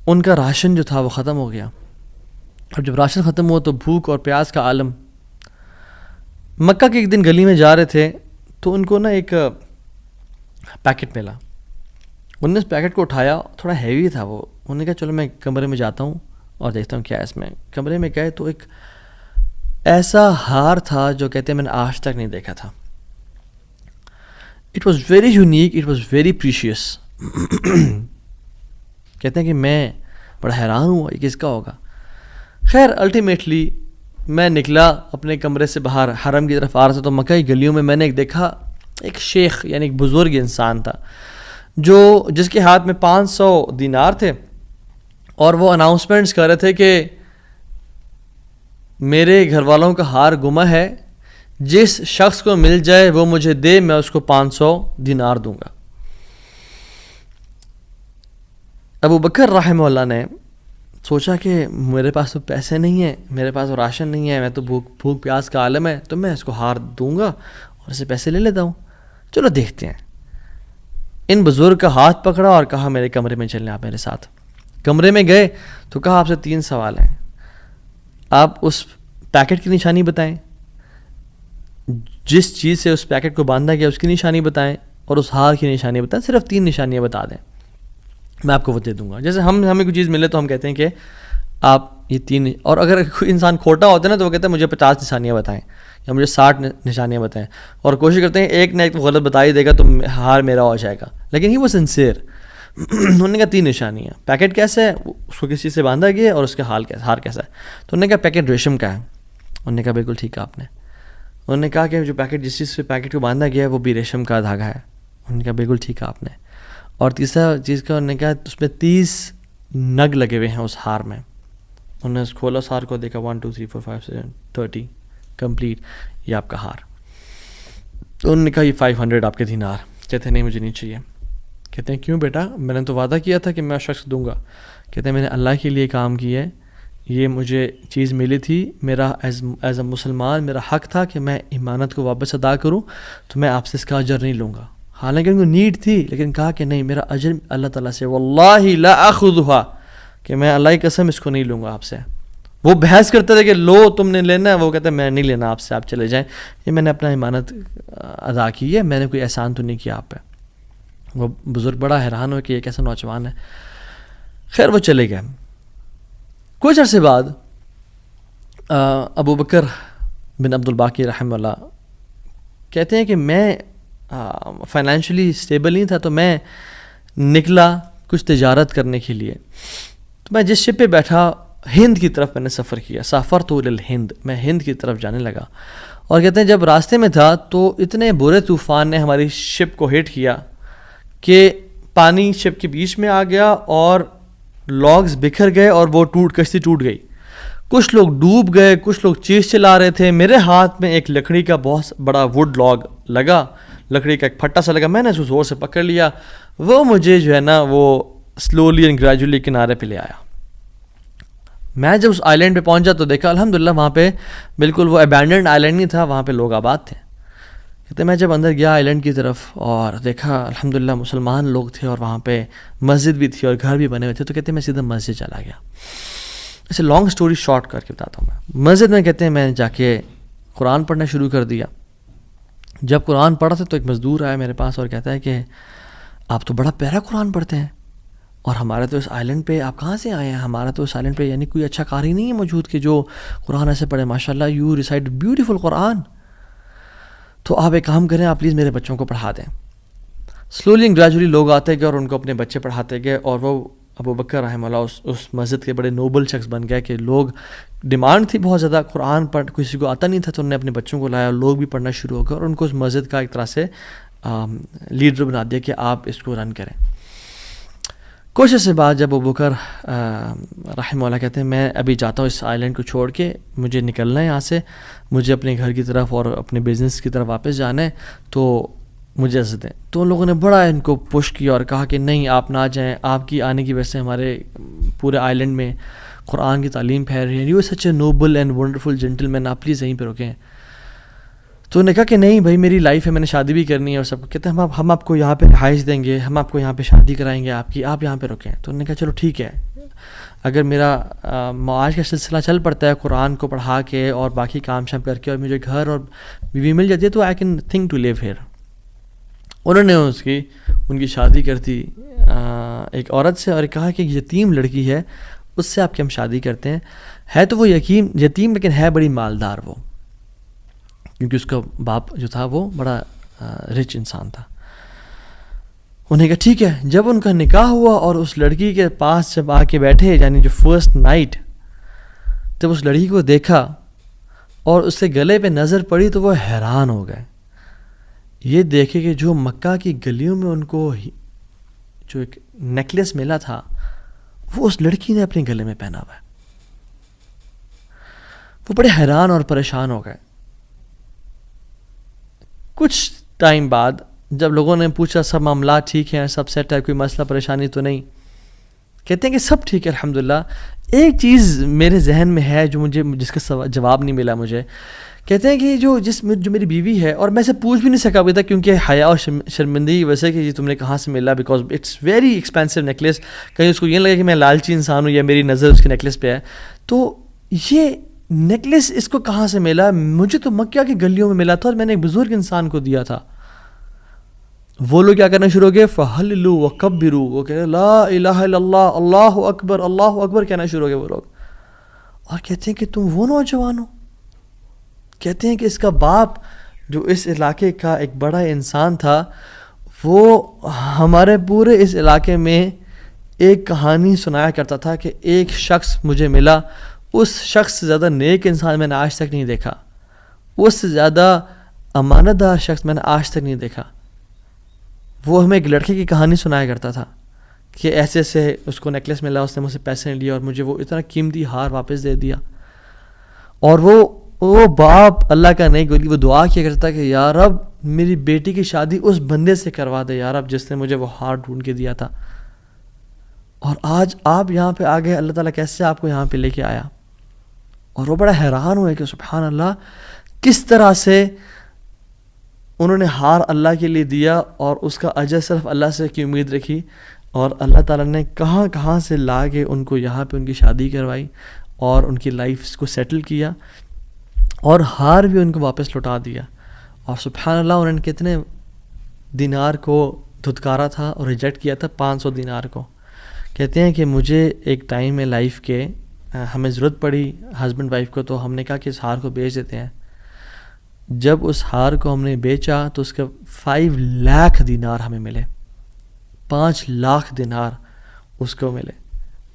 ان کا راشن جو تھا وہ ختم ہو گیا، اور جب راشن ختم ہوا تو بھوک اور پیاس کا عالم. مکہ کے ایک دن گلی میں جا رہے تھے تو ان کو نا ایک پیکٹ ملا. انہوں نے اس پیکٹ کو اٹھایا، تھوڑا ہیوی تھا وہ. انہوں نے کہا چلو میں کمرے میں جاتا ہوں اور دیکھتا ہوں کیا ہے اس میں. کمرے میں گئے تو ایک ایسا ہار تھا جو کہتے ہیں میں نے آج تک نہیں دیکھا تھا. It was very unique, it was very precious. کہتے ہیں کہ میں بڑا حیران ہوا یہ کس کا ہوگا. خیر الٹیمیٹلی میں نکلا اپنے کمرے سے باہر، حرم کی طرف آ رہا تھا، تو مکہ کی گلیوں میں میں نے دیکھا ایک شیخ یعنی ایک بزرگ انسان تھا جس کے ہاتھ میں 500 دینار تھے، اور وہ اناؤنسمنٹس کر رہے تھے کہ میرے گھر والوں کا ہار گما ہے، جس شخص کو مل جائے وہ مجھے دے، میں اس کو 500 دینار دوں گا. ابو بکر رحمہ اللہ نے سوچا کہ میرے پاس تو پیسے نہیں ہیں، میرے پاس تو راشن نہیں ہے، میں تو بھوک پیاس کا عالم ہے، تو میں اس کو ہار دوں گا اور اسے پیسے لے لیتا ہوں. چلو دیکھتے ہیں. ان بزرگ کا ہاتھ پکڑا اور کہا میرے کمرے میں چلیں آپ میرے ساتھ. کمرے میں گئے تو کہا آپ سے 3 سوال ہیں. آپ اس پیکٹ کی نشانی بتائیں، جس چیز سے اس پیکٹ کو باندھا گیا اس کی نشانی بتائیں، اور اس ہار کی نشانی بتائیں. صرف 3 نشانیاں بتا دیں، میں آپ کو وہ دے دوں گا. جیسے ہمیں کوئی چیز ملے تو ہم کہتے ہیں کہ آپ یہ 3، اور اگر کوئی انسان کھوٹا ہوتا ہے نا تو وہ کہتا ہے مجھے 50 نشانیاں بتائیں یا مجھے 60 نشانیاں بتائیں، اور کوشش کرتے ہیں ایک نہ ایک غلط بتا ہی دے گا تو ہار میرا ہو جائے گا. لیکن ہی وہ سنسیئر. انہوں نے کہا 3 نشانیاں. پیکٹ کیسا ہے، اس کو کس چیز سے باندھا گیا ہے، اور اس کا ہار کیسا ہے. تو انہوں نے کہا پیکٹ ریشم کا ہے. انہوں نے کہا بالکل ٹھیک ہے آپ نے. انہوں نے کہا کہ جو پیکٹ جس چیز سے پیکٹ کو باندھا گیا ہے وہ بھی ریشم کا دھاگا ہے. انہوں نے کہا بالکل ٹھیک ہے آپ نے. اور تیسرا چیز کا انہوں نے کہا اس میں 30 نگ لگے ہوئے ہیں اس ہار میں. انہوں نے کھولا اس ہار کو، دیکھا 1 2 3 4 5 6 30 کمپلیٹ، یہ آپ کا ہار. تو انہوں نے کہا یہ 500 آپ کے دینار. کہتے ہیں نہیں مجھے نہیں چاہیے. کہتے ہیں کیوں بیٹا، میں نے تو وعدہ کیا تھا کہ میں شخص دوں گا. کہتے ہیں میں نے اللہ کے لیے کام کیا ہے، یہ مجھے چیز ملی تھی، میرا ایز اے مسلمان میرا حق تھا کہ میں امانت کو واپس ادا کروں، تو میں آپ سے اس کا اجر نہیں لوں گا. حالانکہ ان کو نیڈ تھی، لیکن کہا کہ نہیں میرا اجر اللہ تعالیٰ سے، واللہ لا اخذھا، کہ میں اللہ کی قسم اس کو نہیں لوں گا آپ سے. وہ بحث کرتے تھے کہ لو تم نے لینا ہے، وہ کہتے ہیں میں نہیں لینا آپ سے، آپ چلے جائیں، یہ میں نے اپنا امانت ادا کی ہے، میں نے کوئی احسان تو نہیں کیا آپ پہ. وہ بزرگ بڑا حیران ہوئے کہ یہ کیسا نوجوان ہے. خیر وہ چلے گئے. کچھ عرصے بعد ابو بکر بن عبد الباقی رحمہ اللہ کہتے ہیں کہ میں فائنینشلی اسٹیبل نہیں تھا، تو میں نکلا کچھ تجارت کرنے کے لیے. تو میں جس شپ پہ بیٹھا ہند کی طرف میں نے سفر کیا. سافرت الی الہند، میں ہند کی طرف جانے لگا. اور کہتے ہیں جب راستے میں تھا تو اتنے برے طوفان نے ہماری شپ کو ہٹ کیا کہ پانی شپ کے بیچ میں آ گیا اور لاگز بکھر گئے اور وہ کشتی ٹوٹ گئی. کچھ لوگ ڈوب گئے، کچھ لوگ چیز چلا رہے تھے. میرے ہاتھ میں ایک لکڑی کا بہت بڑا ووڈ لاگ لگا، لکڑی کا ایک پھٹا سا لگا. میں نے اس کو زور سے پکڑ لیا. وہ مجھے جو ہے نا وہ سلولی اینڈ گریجولی کنارے پہ لے آیا. میں جب اس آئی لینڈ پہ پہنچا تو دیکھا الحمدللہ وہاں پہ بالکل وہ ابینڈنڈ آئی لینڈ نہیں تھا، وہاں پہ لوگ آباد تھے. کہتے ہیں میں جب اندر گیا آئی لینڈ کی طرف اور دیکھا الحمدللہ مسلمان لوگ تھے اور وہاں پہ مسجد بھی تھی اور گھر بھی بنے ہوئے تھے، تو کہتے ہیں میں سیدھا مسجد چلا گیا. ایسے لانگ سٹوری شارٹ کر کے بتاتا ہوں. میں مسجد میں کہتے ہیں میں جا کے قرآن پڑھنا شروع کر دیا. جب قرآن پڑھا تھا تو ایک مزدور آیا میرے پاس اور کہتا ہے کہ آپ تو بڑا پیارا قرآن پڑھتے ہیں، اور ہمارے تو اس آئی لینڈ پہ آپ کہاں سے آئے ہیں؟ ہمارا تو اس آئی لینڈ پہ یعنی کوئی اچھا قاری نہیں ہے موجود کہ جو قرآن ایسے پڑھے. ماشاء اللہ یو ریسائٹ بیوٹیفل قرآن. تو آپ ایک کام کریں، آپ پلیز میرے بچوں کو پڑھا دیں. سلولی اینڈ گریجولی لوگ آتے گئے اور ان کو اپنے بچے پڑھاتے گئے، اور وہ ابو بکر رحمہ اللہ اس مسجد کے بڑے نوبل شخص بن گئے کہ لوگ ڈیمانڈ تھی بہت زیادہ، قرآن پڑھ کسی کو آتا نہیں تھا، تو انہوں نے اپنے بچوں کو لایا اور لوگ بھی پڑھنا شروع ہو گئے، اور ان کو اس مسجد کا ایک طرح سے لیڈر بنا دیا کہ آپ اس کو رن کریں. کچھ عرصے بعد جب ابو بکر رحمہ اللہ کہتے ہیں میں ابھی جاتا ہوں اس آئی لینڈ کو چھوڑ کے، مجھے نکلنا ہے یہاں سے، مجھے اپنے گھر کی طرف اور اپنے بزنس کی طرف واپس جانا ہے، تو مجھے اجازت دیں. تو ان لوگوں نے بڑا ان کو پش کیا اور کہا کہ نہیں آپ نہ جائیں، آپ کی آنے کی وجہ سے ہمارے پورے آئی لینڈ میں قرآن کی تعلیم پھیل رہی ہے، you such a noble and wonderful gentleman, آپ پلیز یہیں پہ رکیں. تو انہوں نے کہا کہ نہیں بھائی میری لائف ہے، میں نے شادی بھی کرنی ہے اور سب کو. کہتے ہیں ہم آپ کو یہاں پہ رہائش دیں گے، ہم آپ کو یہاں پہ شادی کرائیں گے آپ کی، آپ یہاں پہ رکیں. تو انہوں نے کہا چلو ٹھیک ہے، اگر میرا معاش کا سلسلہ چل پڑتا ہے قرآن کو پڑھا کے اور باقی کام شام کر کے اور مجھے گھر اور بیوی مل جاتی ہے تو I can think to live here. انہوں نے ان کی شادی کر دی ایک عورت سے، اور کہا کہ یتیم لڑکی ہے اس سے آپ کی ہم شادی کرتے ہیں. ہے تو وہ یتیم لیکن ہے بڑی مالدار وہ، کیونکہ اس کا باپ جو تھا وہ بڑا رچ انسان تھا. انہوں نے کہا ٹھیک ہے. جب ان کا نکاح ہوا اور اس لڑکی کے پاس جب آ کے بیٹھے، یعنی جو فرسٹ نائٹ، جب اس لڑکی کو دیکھا اور اس کے گلے پہ نظر پڑی تو وہ حیران ہو گئے. یہ دیکھے کہ جو مکہ کی گلیوں میں ان کو جو ایک نیکلیس ملا تھا وہ اس لڑکی نے اپنے گلے میں پہنا ہوا ہے. وہ بڑے حیران اور پریشان ہو گئے. کچھ ٹائم بعد جب لوگوں نے پوچھا سب معاملات ٹھیک ہیں، سب سیٹ ہے، کوئی مسئلہ پریشانی تو نہیں، کہتے ہیں کہ سب ٹھیک ہے الحمدللہ. ایک چیز میرے ذہن میں ہے جو جس کا جواب نہیں ملا مجھے. کہتے ہیں کہ جو میری بیوی ہے، اور میں سے پوچھ بھی نہیں سکا ابھی تک کیونکہ حیا اور شرمندگی کی وجہ سے کہ یہ تم نے کہاں سے ملا، because it's very expensive necklace. کہیں اس کو یہ لگے کہ میں لالچی انسان ہوں یا میری نظر اس کے نیکلیس پہ ہے. تو یہ نیکلیس اس کو کہاں سے ملا؟ مجھے تو مکہ کی گلیوں میں ملا تھا اور میں نے ایک بزرگ انسان کو دیا تھا. وہ لوگ کیا کرنا شروع ہو گئے؟ فَحَلِّلُوا وَكَبِّرُوا، وہ کہہ رہے لا الہ الا اللہ، اللہ اکبر کہنا شروع ہو گئے وہ لوگ. اور کہتے ہیں کہ تم وہ نوجوان ہو. کہتے ہیں کہ اس کا باپ جو اس علاقے کا ایک بڑا انسان تھا، وہ ہمارے پورے اس علاقے میں ایک کہانی سنایا کرتا تھا کہ ایک شخص مجھے ملا، اس شخص سے زیادہ نیک انسان میں نے آج تک نہیں دیکھا، اس سے زیادہ امانت دار شخص میں نے آج تک نہیں دیکھا. وہ ہمیں ایک لڑکے کی کہانی سنایا کرتا تھا کہ ایسے ایسے اس کو نیکلیس ملا، اس نے مجھ سے پیسے نہیں لیے اور مجھے وہ اتنا قیمتی ہار واپس دے دیا. اور وہ باپ اللہ کا نہیں گولی، وہ دعا کیا کرتا کہ یا رب میری بیٹی کی شادی اس بندے سے کروا دے یا رب جس نے مجھے وہ ہار ڈھونڈ کے دیا تھا. اور آج آپ یہاں پہ آ گئے، اللہ تعالیٰ کیسے آپ کو یہاں پہ لے کے آیا. اور وہ بڑا حیران ہوئے کہ سبحان اللہ کس طرح سے انہوں نے ہار اللہ کے لیے دیا اور اس کا اجر صرف اللہ سے کی امید رکھی، اور اللہ تعالیٰ نے کہاں کہاں سے لا کے ان کو یہاں پہ ان کی شادی کروائی اور ان کی لائف کو سیٹل کیا، اور ہار بھی ان کو واپس لوٹا دیا. اور سبحان اللہ انہوں نے کتنے دینار کو دھتکارا تھا اور ریجیکٹ کیا تھا؟ 500 دینار کو. کہتے ہیں کہ مجھے ایک ٹائم میں لائف کے ہمیں ضرورت پڑی ہسبینڈ وائف کو، تو ہم نے کہا کہ اس ہار کو بیچ دیتے ہیں. جب اس ہار کو ہم نے بیچا تو اس کے 5 لاکھ دینار ہمیں ملے. 5 لاکھ دینار اس کو ملے.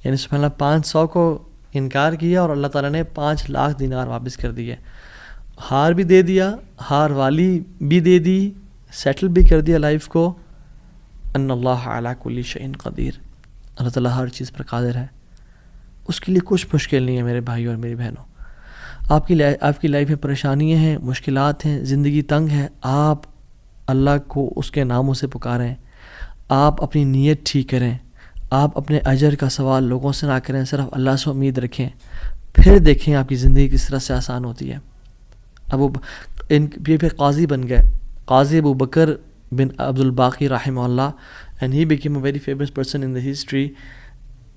یعنی سبحان اللہ 500 کو انکار کیا اور اللہ تعالیٰ نے 5 لاکھ دینار واپس کر دیے. ہار بھی دے دیا، ہار والی بھی دے دی، سیٹل بھی کر دیا لائف کو. ان اللہ علی کل شیء قدیر، اللہ تعالیٰ ہر چیز پر قادر ہے. اس کے لیے کچھ مشکل نہیں ہے میرے بھائی اور میری بہنوں. آپ کی لائف میں پریشانیاں ہیں، مشکلات ہیں، زندگی تنگ ہے، آپ اللہ کو اس کے ناموں سے پکاریں، آپ اپنی نیت ٹھیک کریں، آپ اپنے اجر کا سوال لوگوں سے نہ کریں، صرف اللہ سے امید رکھیں، پھر دیکھیں آپ کی زندگی کس طرح سے آسان ہوتی ہے. اب یہ پھر قاضی بن گئے. Qazi Abu Bakr bin Abdul Baqi rahimahullah, and he became a very famous person in the history.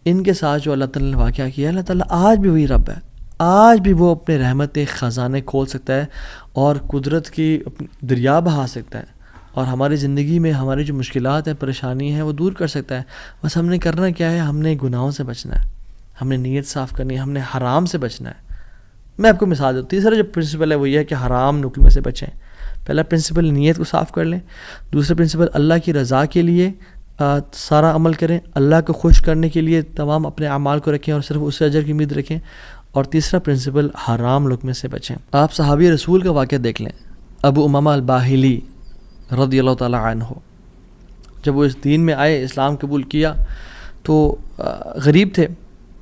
ان کے ساتھ جو اللہ تعالیٰ نے واقعہ کیا، اللہ تعالیٰ آج بھی وہی رب ہے، آج بھی وہ اپنے رحمت خزانے کھول سکتا ہے اور قدرت کی دریا بہا سکتا ہے، اور ہماری زندگی میں ہماری جو مشکلات ہیں، پریشانی ہیں، وہ دور کر سکتا ہے. بس ہم نے کرنا کیا ہے؟ ہم نے گناہوں سے بچنا ہے، ہم نے نیت صاف کرنی ہے، ہم نے حرام سے بچنا ہے. میں آپ کو مثال دوں. تیسرا جو پرنسپل ہے وہ یہ ہے کہ حرام نکلنے سے بچیں. پہلا پرنسپل نیت کو صاف کر لیں. دوسرا پرنسپل اللہ کی رضا کے لیے سارا عمل کریں، اللہ کو خوش کرنے کے لیے تمام اپنے اعمال کو رکھیں اور صرف اس سے اجر کی امید رکھیں. اور تیسرا پرنسپل حرام لقمے سے بچیں. آپ صحابی رسول کا واقعہ دیکھ لیں. ابو امامہ الباہلی رضی اللہ تعالیٰ عنہ جب وہ اس دین میں آئے، اسلام قبول کیا، تو غریب تھے.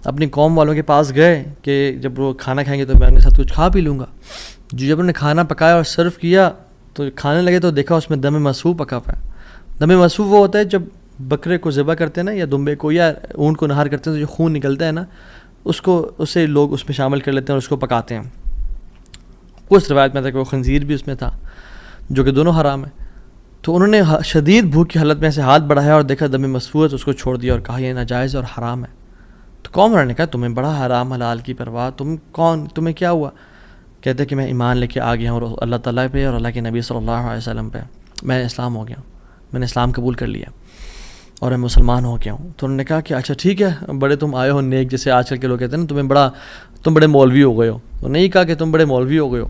اپنی قوم والوں کے پاس گئے کہ جب وہ کھانا کھائیں گے تو میں ان کے ساتھ کچھ کھا پی لوں گا. جب انہوں نے کھانا پکایا اور سرو کیا تو کھانے لگے تو دیکھا اس میں دم مسفوح پکا ہوا ہے. دم مسفوح وہ ہوتا ہے جب بکرے کو ذبح کرتے ہیں نا، یا دمبے کو یا اونٹ کو نہار کرتے ہیں تو جو خون نکلتا ہے نا، اسے لوگ اس میں شامل کر لیتے ہیں اور اس کو پکاتے ہیں. کچھ روایت میں تھا کہ وہ خنزیر بھی اس میں تھا، جو کہ دونوں حرام ہیں. تو انہوں نے شدید بھوک کی حالت میں ایسے ہاتھ بڑھایا اور دیکھا دم مسفوح ہے تو اس کو چھوڑ دیا اور کہا یہ ناجائز اور حرام ہے. تو قوم والوں نے کہا تمہیں بڑا حرام حلال کی پرواہ، تم کون، تمہیں کیا ہوا؟ کہتے کہ میں ایمان لے کے آ گیا ہوں اللہ تعالیٰ پہ اور اللہ کے نبی صلی اللہ علیہ وسلم پہ. میں اسلام ہو گیا ہوں، میں نے اسلام قبول کر لیا اور میں مسلمان ہو گیا ہوں. تو انہوں نے کہا کہ اچھا ٹھیک ہے، بڑے تم آئے ہو نیک، جیسے آج کل کے لوگ کہتے ہیں نا تم بڑے مولوی ہو گئے ہو. تو نہیں کہا کہ تم بڑے مولوی ہو گئے ہو،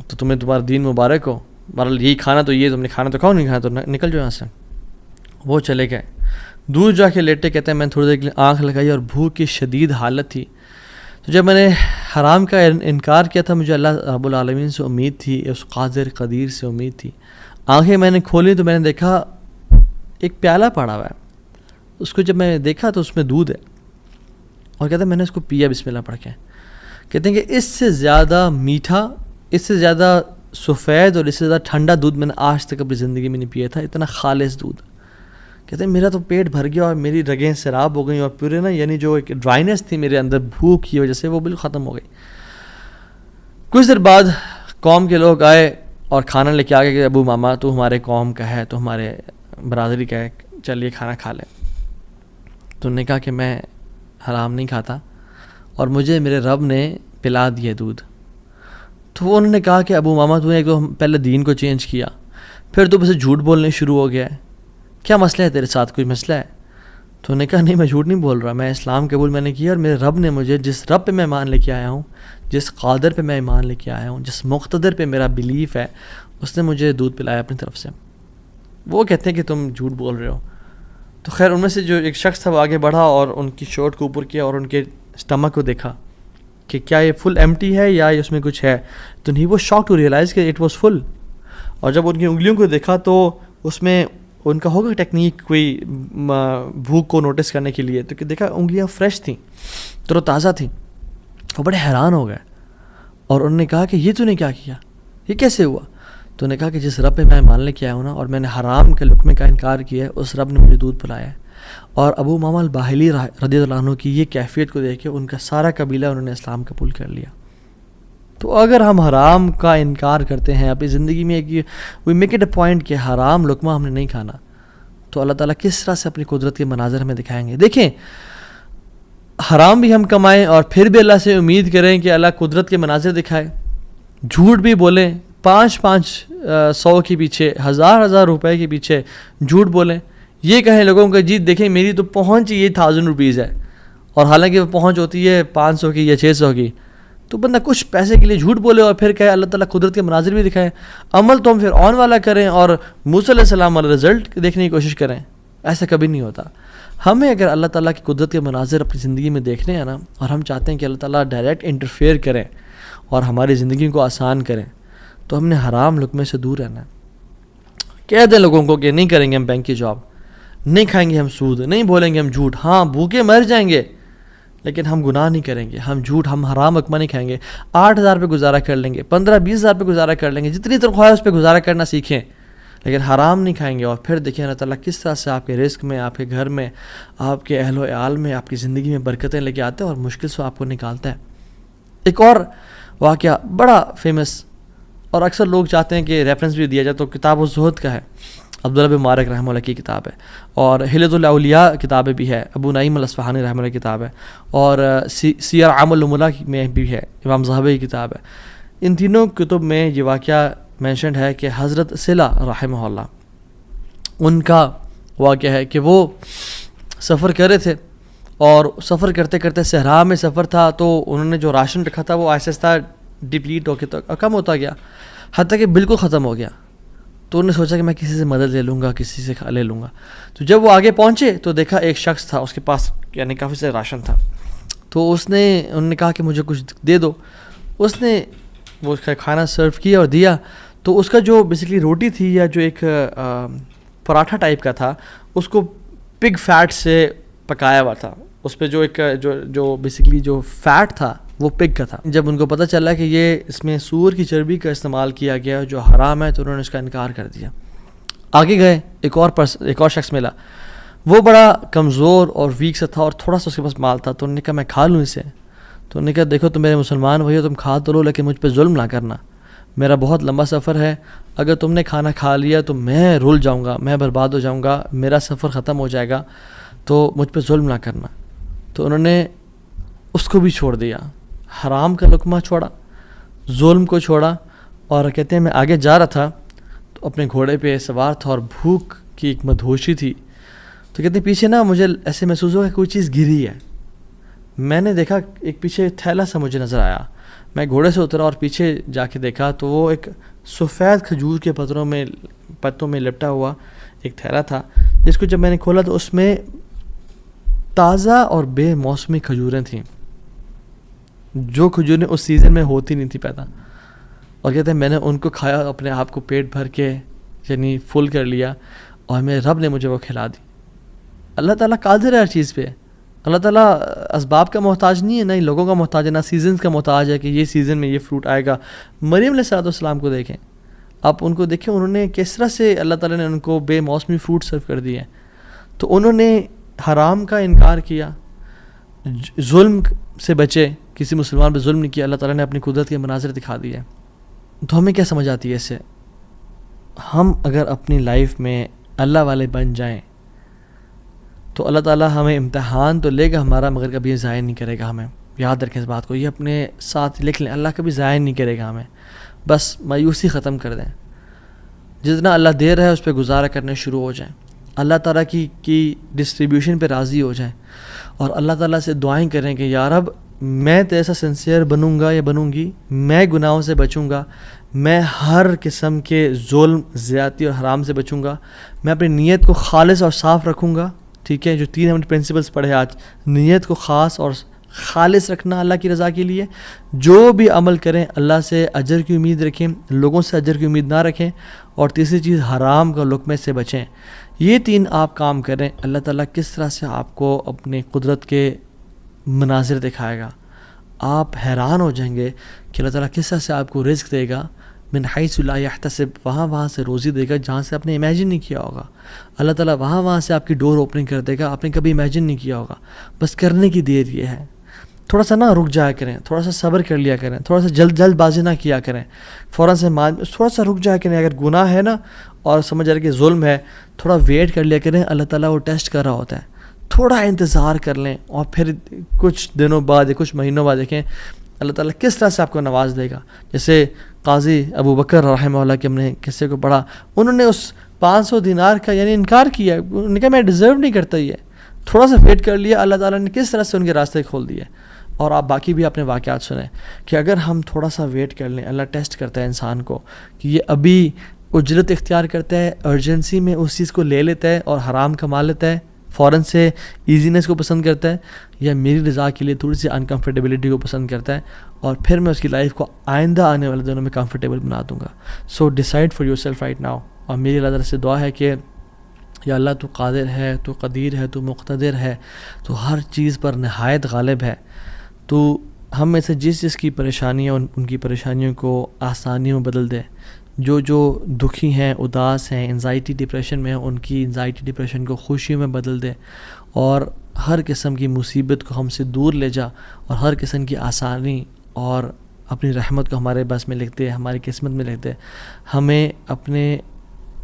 تو تمہیں تمہارا دین مبارک ہو، بہرحال یہی کھانا تو یہ تم نے کھانا تو کھاؤ، نہیں کھانا تو نکل جاؤ یہاں سے. وہ چلے گئے. دور جا کے لیٹے کہتے ہیں میں نے تھوڑی دیر کے لیے آنکھ لگائی اور بھوک کی شدید حالت تھی. تو جب میں نے حرام کا انکار کیا تھا، مجھے اللہ رب العالمین سے امید تھی، اس قادر قدیر سے امید تھی. آنکھیں میں نے کھولی تو میں نے دیکھا ایک پیالہ پڑا ہوا ہے. اس کو جب میں دیکھا تو اس میں دودھ ہے، اور کہتے ہیں میں نے اس کو پیا بسم اللہ پڑھ کے. کہتے ہیں کہ اس سے زیادہ میٹھا، اس سے زیادہ سفید اور اس سے زیادہ ٹھنڈا دودھ میں نے آج تک اپنی زندگی میں نہیں پیا تھا. اتنا خالص دودھ. کہتے ہیں میرا تو پیٹ بھر گیا اور میری رگیں سیراب ہو گئیں اور پورے نا، یعنی جو ایک ڈرائنیس تھی میرے اندر بھوک کی وجہ سے، وہ بالکل ختم ہو گئی. کچھ دیر بعد قوم کے لوگ آئے اور کھانا لے کے آ گئے کہ ابو ماما تو ہمارے قوم کا ہے، تو ہمارے برادری کا ہے، چلیے کھانا کھا لیں. تو انہوں نے کہا کہ میں حرام نہیں کھاتا اور مجھے میرے رب نے پلا دیا دودھ. تو انہوں نے کہا کہ ابو ماما تو نے ایک تو پہلے دین کو چینج کیا، پھر تو بس جھوٹ بولنے شروع ہو گیا ہے، کیا مسئلہ ہے تیرے ساتھ، کوئی مسئلہ ہے؟ تو انہوں نے کہا نہیں میں جھوٹ نہیں بول رہا، میں اسلام قبول میں نے کیا اور میرے رب نے مجھے، جس رب پہ میں ایمان لے کے آیا ہوں، جس قادر پہ میں ایمان لے کے آیا ہوں، جس مقتدر پہ میرا بلیف ہے، اس نے مجھے دودھ پلایا اپنی طرف سے. وہ کہتے ہیں کہ تم جھوٹ بول رہے ہو. تو خیر ان میں سے جو ایک شخص تھا وہ آگے بڑھا اور ان کی شرٹ کو اوپر کیا اور ان کے اسٹمک کو دیکھا کہ کیا یہ فل ایمٹی ہے یا اس میں کچھ ہے. تو نہیں، وہ شاک ٹو ریئلائز کہ اٹ واز فل. اور جب ان کی انگلیوں کو دیکھا تو اس میں ان کا ہوگا ٹیکنیک کوئی بھوک کو نوٹس کرنے کے لیے، تو کہ دیکھا انگلیاں فریش تھیں، تر و تازہ تھیں. وہ بڑے حیران ہو گئے اور انہوں نے کہا کہ یہ تو نے کیا کیا، یہ کیسے ہوا؟ تو نے کہا کہ جس رب پہ میں مان لے کے آیا ہوں نا اور میں نے حرام کے لقمے کا انکار کیا ہے، اس رب نے مجھے دودھ پلایا ہے. اور ابو امامہ الباہلی رضی اللہ عنہ کی یہ کیفیت کو دیکھ کے ان کا سارا قبیلہ انہوں نے اسلام قبول کر لیا. تو اگر ہم حرام کا انکار کرتے ہیں اپنی زندگی میں، we make it a point کہ حرام لقمہ ہم نے نہیں کھانا، تو اللہ تعالیٰ کس طرح سے اپنی قدرت کے مناظر ہمیں دکھائیں گے. دیکھیں، حرام بھی ہم کمائیں اور پھر بھی اللہ سے امید کریں کہ اللہ قدرت کے مناظر دکھائے، جھوٹ بھی بولیں، 500 کے پیچھے، 1000 روپے کے پیچھے جھوٹ بولیں، یہ کہیں لوگوں کو جی دیکھیں میری تو پہنچ یہ 1000 روپیز ہے، اور حالانکہ وہ پہنچ ہوتی ہے 500 کی یا 600 کی. تو بندہ کچھ پیسے کے لیے جھوٹ بولے اور پھر کہے اللہ تعالیٰ قدرت کے مناظر بھی دکھائے. عمل تو ہم پھر آن والا کریں اور موسیٰ علیہ السلام والا رزلٹ دیکھنے کی کوشش کریں. ایسا کبھی نہیں ہوتا. ہمیں اگر اللہ تعالیٰ کی قدرت کے مناظر اپنی زندگی میں دیکھنے ہیں نا، اور ہم چاہتے ہیں کہ اللہ تعالیٰ ڈائریکٹ انٹرفیئر کریں اور ہماری زندگی کو آسان کریں، تو ہم نے حرام لقمے سے دور رہنا ہے. کہہ دیں لوگوں کو کہ نہیں کریں گے ہم بینک کی جاب، نہیں کھائیں گے ہم سود، نہیں بولیں گے ہم جھوٹ، ہاں بھوکے مر جائیں گے لیکن ہم گناہ نہیں کریں گے، ہم جھوٹ، ہم حرام لقمہ نہیں کھائیں گے. 8000 پہ گزارا کر لیں گے، 15-20 پہ گزارا کر لیں گے، جتنی تنخواہ ہے اس پہ گزارا کرنا سیکھیں، لیکن حرام نہیں کھائیں گے. اور پھر دیکھیں اللہ تعالیٰ کس طرح سے آپ کے رزق میں، آپ کے گھر میں، آپ کے اہل و عیال میں، آپ کی زندگی میں برکتیں لے کے آتے ہیں اور مشکل سے آپ کو نکالتا ہے. ایک اور واقعہ بڑا فیمس، اور اکثر لوگ چاہتے ہیں کہ ریفرنس بھی دیا جائے تو کتاب الزہد کا ہے، عبداللہ بن مبارک رحمہ اللہ کی کتاب ہے، اور حلیۃ الاولیاء کتابیں بھی ہے، ابو نعیم الاصفہانی رحمہ اللہ کی کتاب ہے، اور سیر اعمال النبلاء میں بھی ہے، امام زاہبی کی کتاب ہے۔ ان تینوں کتب میں یہ واقعہ مینشنڈ ہے کہ حضرت صلہ رحمہ اللہ، ان کا واقعہ ہے کہ وہ سفر کر رہے تھے، اور سفر کرتے کرتے صحرا میں سفر تھا، تو انہوں نے جو راشن رکھا تھا وہ آہستہ آہستہ ڈپلیٹ ہو کے کم ہوتا گیا، حتیٰ کہ بالکل ختم ہو گیا۔ تو انہوں نے سوچا کہ میں کسی سے مدد لے لوں گا، کسی سے لے لوں گا۔ تو جب وہ آگے پہنچے تو دیکھا ایک شخص تھا، اس کے پاس یعنی کافی سے راشن تھا، تو انہوں نے کہا کہ مجھے کچھ دے دو۔ اس نے وہ کھانا سرو کیا اور دیا، تو اس کا جو بیسکلی روٹی تھی یا جو ایک پراٹھا ٹائپ کا تھا، اس کو پگ فیٹ سے پکایا ہوا تھا، اس پہ جو ایک جو بیسکلی جو فیٹ تھا وہ پگ کا تھا۔ جب ان کو پتہ چلا کہ یہ اس میں سور کی چربی کا استعمال کیا گیا جو حرام ہے، تو انہوں نے اس کا انکار کر دیا۔ آگے گئے، ایک اور شخص ملا، وہ بڑا کمزور اور ویک سا تھا اور تھوڑا سا اس کے پاس مال تھا، تو انہوں نے کہا میں کھا لوں اسے۔ تو انہوں نے کہا دیکھو تم میرے مسلمان بھائی ہو، تم کھا تو لو لیکن مجھ پہ ظلم نہ کرنا، میرا بہت لمبا سفر ہے، اگر تم نے کھانا کھا لیا تو میں رول جاؤں گا، میں برباد ہو جاؤں گا، میرا سفر ختم ہو جائے گا، تو مجھ پہ ظلم نہ کرنا۔ تو انہوں نے اس کو بھی چھوڑ دیا، حرام کا لقمہ چھوڑا، ظلم کو چھوڑا، اور کہتے ہیں میں آگے جا رہا تھا تو اپنے گھوڑے پہ سوار تھا اور بھوک کی ایک مدہوشی تھی، تو کہتے ہیں پیچھے نا مجھے ایسے محسوس ہوا کہ کوئی چیز گری ہے۔ میں نے دیکھا ایک پیچھے تھیلا سا مجھے نظر آیا، میں گھوڑے سے اترا اور پیچھے جا کے دیکھا تو وہ ایک سفید کھجور کے پتوں میں لپٹا ہوا ایک تھیلا تھا، جس کو جب میں نے کھولا تو اس میں تازہ اور بے موسمی کھجوریں تھیں، جو کھجوریں اس سیزن میں ہوتی نہیں تھی پیدا، اور کہتے ہیں میں نے ان کو کھایا، اپنے آپ کو پیٹ بھر کے یعنی فل کر لیا، اور میرے رب نے مجھے وہ کھلا دی۔ اللہ تعالیٰ قادر ہے ہر چیز پہ، اللہ تعالیٰ اسباب کا محتاج نہیں ہے، نہ ہی لوگوں کا محتاج ہے، نہ سیزنز کا محتاج ہے کہ یہ سیزن میں یہ فروٹ آئے گا۔ مریم علیہ السلام کو دیکھیں، آپ ان کو دیکھیں، انہوں نے کس طرح سے اللہ تعالیٰ نے ان کو بے موسمی فروٹ سرو کر دیے، تو انہوں نے حرام کا انکار کیا، ظلم سے بچے، کسی مسلمان پہ ظلم نہیں کیا، اللہ تعالیٰ نے اپنی قدرت کے مناظر دکھا دیے۔ تو ہمیں کیا سمجھ آتی ہے اس سے؟ ہم اگر اپنی لائف میں اللہ والے بن جائیں تو اللہ تعالیٰ ہمیں امتحان تو لے گا ہمارا، مگر کبھی ضائع نہیں کرے گا ہمیں۔ یاد رکھیں اس بات کو، یہ اپنے ساتھ لکھ لیں، اللہ کبھی ضائع نہیں کرے گا ہمیں۔ بس مایوسی ختم کر دیں، جتنا اللہ دے رہا ہے اس پہ گزارا کرنے شروع ہو جائیں، اللہ تعالیٰ کی ڈسٹریبیوشن پہ راضی ہو جائیں، اور اللہ تعالیٰ سے دعائیں کریں کہ یا رب میں تیرے سا سنسیئر بنوں گا یا بنوں گی، میں گناہوں سے بچوں گا، میں ہر قسم کے ظلم، زیادتی اور حرام سے بچوں گا، میں اپنی نیت کو خالص اور صاف رکھوں گا۔ ٹھیک ہے، جو 3 ہم نے پرنسپلس پڑھے آج، نیت کو خاص اور خالص رکھنا اللہ کی رضا کے لیے، جو بھی عمل کریں اللہ سے اجر کی امید رکھیں، لوگوں سے اجر کی امید نہ رکھیں، اور تیسری چیز حرام کا لقمے سے بچیں۔ یہ 3 آپ کام کریں، اللہ تعالیٰ کس طرح سے آپ کو اپنے قدرت کے مناظر دکھائے گا، آپ حیران ہو جائیں گے کہ اللہ تعالیٰ کس طرح سے آپ کو رزق دے گا، من حیث لا یحتسب، وہاں سے روزی دے گا جہاں سے آپ نے امیجن نہیں کیا ہوگا۔ اللہ تعالیٰ وہاں سے آپ کی ڈور اوپننگ کر دے گا، آپ نے کبھی امیجن نہیں کیا ہوگا۔ بس کرنے کی دیر یہ ہے، تھوڑا سا رک جایا کریں، تھوڑا سا صبر کر لیا کریں، تھوڑا سا جلد بازی نہ کیا کریں، فوراً سے تھوڑا سا رک جایا کریں۔ اگر گناہ ہے نا اور سمجھ آ رہا ہے کہ ظلم ہے، تھوڑا ویٹ کر لیا کریں، اللہ تعالیٰ وہ ٹیسٹ کر رہا ہوتا ہے، تھوڑا انتظار کر لیں، اور پھر کچھ دنوں بعد یا کچھ مہینوں بعد دیکھیں اللہ تعالیٰ کس طرح سے آپ کو نواز دے گا۔ جیسے قاضی ابو بکر رحمہ اللہ کے ہم نے قصے کو پڑھا، انہوں نے اس 500 دینار کا یعنی انکار کیا، انہوں نے کہا میں ڈیزرو نہیں کرتا، یہ تھوڑا سا ویٹ کر لیا، اللہ تعالیٰ نے کس طرح سے ان کے راستے کھول دیے۔ اور آپ باقی بھی اپنے واقعات سنیں کہ اگر ہم تھوڑا سا ویٹ کر لیں، اللہ ٹیسٹ کرتا ہے انسان کو کہ یہ ابھی اجرت اختیار کرتا ہے، ارجنسی میں اس چیز کو لے لیتا ہے اور حرام کما لیتا ہے، فوراً سے ایزینس کو پسند کرتا ہے، یا میری رضا کے لیے تھوڑی سی انکمفرٹیبلٹی کو پسند کرتا ہے، اور پھر میں اس کی لائف کو آئندہ آنے والے دنوں میں کمفرٹیبل بنا دوں گا۔ So decide for yourself right now. اور میری اللہ تعالیٰ سے دعا ہے کہ یا اللہ تو قادر ہے، تو قدیر ہے، تو مقتدر ہے، تو ہر چیز پر نہایت غالب ہے، تو ہم میں سے جس کی پریشانیاں ان کی پریشانیوں کو آسانیوں میں بدل دے، جو دکھی ہیں، اداس ہیں، انزائٹی ڈپریشن میں ہیں، ان کی انزائٹی ڈپریشن کو خوشیوں میں بدل دے، اور ہر قسم کی مصیبت کو ہم سے دور لے جا، اور ہر قسم کی آسانی اور اپنی رحمت کو ہمارے بس میں لکھ دے، ہماری قسمت میں لکھ دے. ہمیں اپنے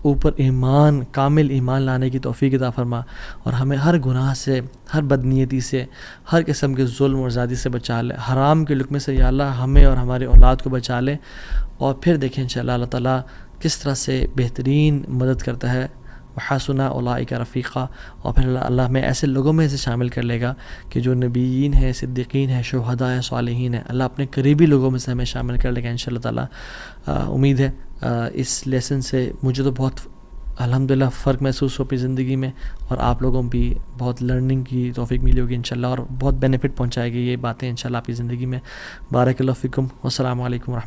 اوپر ایمان، کامل ایمان لانے کی توفیق عطا فرما، اور ہمیں ہر گناہ سے، ہر بدنیتی سے، ہر قسم کے ظلم اور زیادتی سے بچا لے. حرام کے لقمے سے یا اللہ ہمیں اور ہماری اولاد کو بچا لے. اور پھر دیکھیں انشاءاللہ اللہ تعالیٰ کس طرح سے بہترین مدد کرتا ہے. وحسن اولئک رفیقا، اور پھر اللہ ہمیں ایسے لوگوں میں سے شامل کر لے گا کہ جو نبیین ہیں، صدیقین ہیں، شہداء ہیں، صالحین ہیں. اللہ اپنے قریبی لوگوں میں سے ہمیں شامل کر لے گا انشاءاللہ تعالیٰ. امید ہے اس لیسن سے مجھے تو بہت الحمدللہ فرق محسوس ہو اپنی زندگی میں، اور آپ لوگوں بھی بہت لرننگ کی توفیق ملی ہوگی انشاءاللہ، اور بہت بینیفٹ پہنچائے گی یہ باتیں انشاءاللہ آپ کی زندگی میں. بارک اللہ فیکم، والسلام علیکم ورحمۃ اللہ.